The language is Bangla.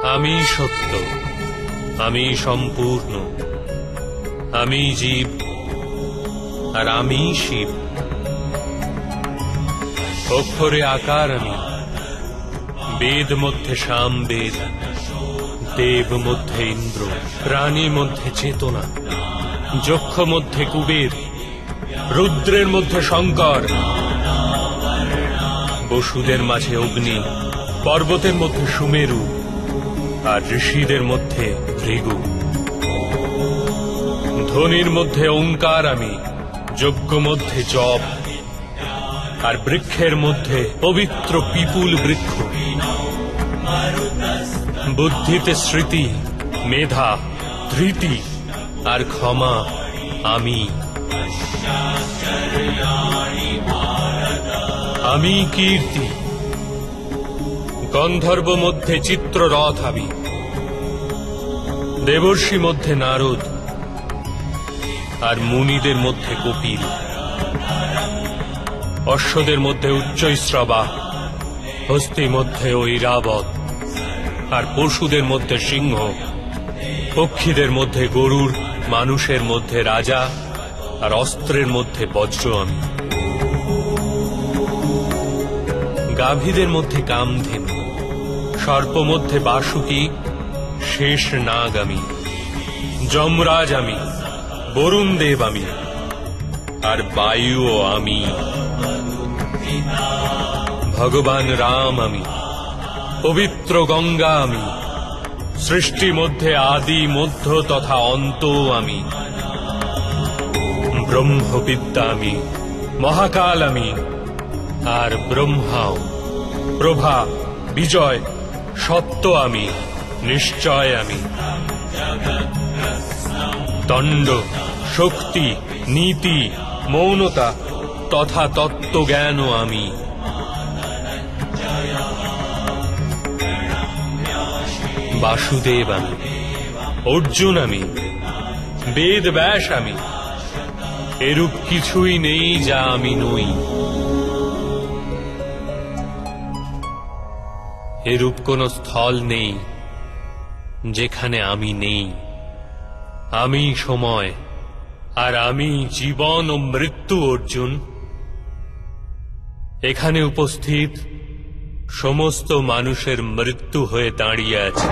আমি সত্য, আমি সম্পূর্ণ, আমি জীব, আর আমি শিব। অক্ষরে আকার আমি, বেদ মধ্যে সাম বেদ, দেব মধ্যে ইন্দ্র, প্রাণী মধ্যে চেতনা, যক্ষ মধ্যে কুবের, রুদ্রের মধ্যে শঙ্কর, বসুদের মাঝে অগ্নি, পর্বতের মধ্যে সুমেরু, আর ঋষিদের মধ্যে ভৃগু। ধ্বনির মধ্যে ওঙ্কার আমি, যজ্ঞ মধ্যে জপ, আর বৃক্ষের মধ্যে পবিত্র পিপুল বৃক্ষ। বুদ্ধিতে স্মৃতি, মেধা, ধৃতি আর ক্ষমা আমি। আমি কীর্তি, গন্ধর্ব মধ্যে চিত্ররথ আমি, দেবর্ষি মধ্যে নারদ, আর মুনিদের মধ্যে কপিল। অশ্বদের মধ্যে উচ্চৈশ্রবা, হস্তি মধ্যে ঐরাবত, আর পশুদের মধ্যে সিংহ, পক্ষীদের মধ্যে গরুর, মানুষের মধ্যে রাজা, আর অস্ত্রের মধ্যে বজ্র আমি। গাভীদের মধ্যে কামধেনু, সর্প মধ্যে বাসুকি, শেষ নাগ আমি। যমরাজ আমি, বরুণ দেব আমি, আর বায়ুও আমি। ভগবান রাম আমি, পবিত্র গঙ্গা আমি, সৃষ্টি মধ্যে আদি, মধ্য তথা অন্ত আমি। ব্রহ্মবিদ্যা আমি, মহাকাল আমি, আর ব্রহ্মাও। প্রভা, বিজয়, সত্য আমি, নিশ্চয় আমি। দণ্ড, শক্তি, নীতি, মৌনতা তথা তত্ত্বজ্ঞানও আমি। বাসুদেব আমি, অর্জুন আমি, বেদ ব্যাস আমি। এরূপ কিছুই নেই যা আমি নই। এরূপ কোন স্থল নেই যেখানে আমি নেই। আমি সময়, আর আমি জীবন ও মৃত্যু। অর্জুন, এখানে উপস্থিত সমস্ত মানুষের মৃত্যু হয়ে দাঁড়িয়ে আছে।